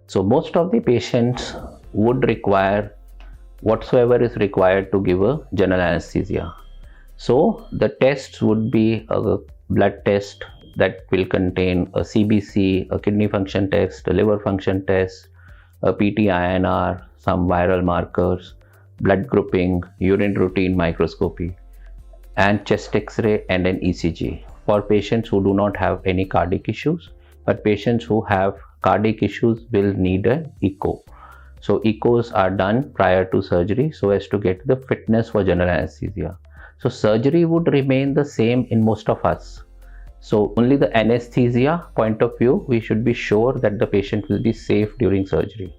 So most of the patients would require whatsoever is required to give a general anesthesia. So the tests would be a blood test that will contain a CBC, a kidney function test, a liver function test, a PT-INR, some viral markers, blood grouping, urine routine microscopy, and chest X-ray and an ECG for patients who do not have any cardiac issues. But patients who have cardiac issues will need an echo. So echos are done prior to surgery so as to get the fitness for general anesthesia. So surgery would remain the same in most of us. So only the anesthesia point of view, we should be sure that the patient will be safe during surgery.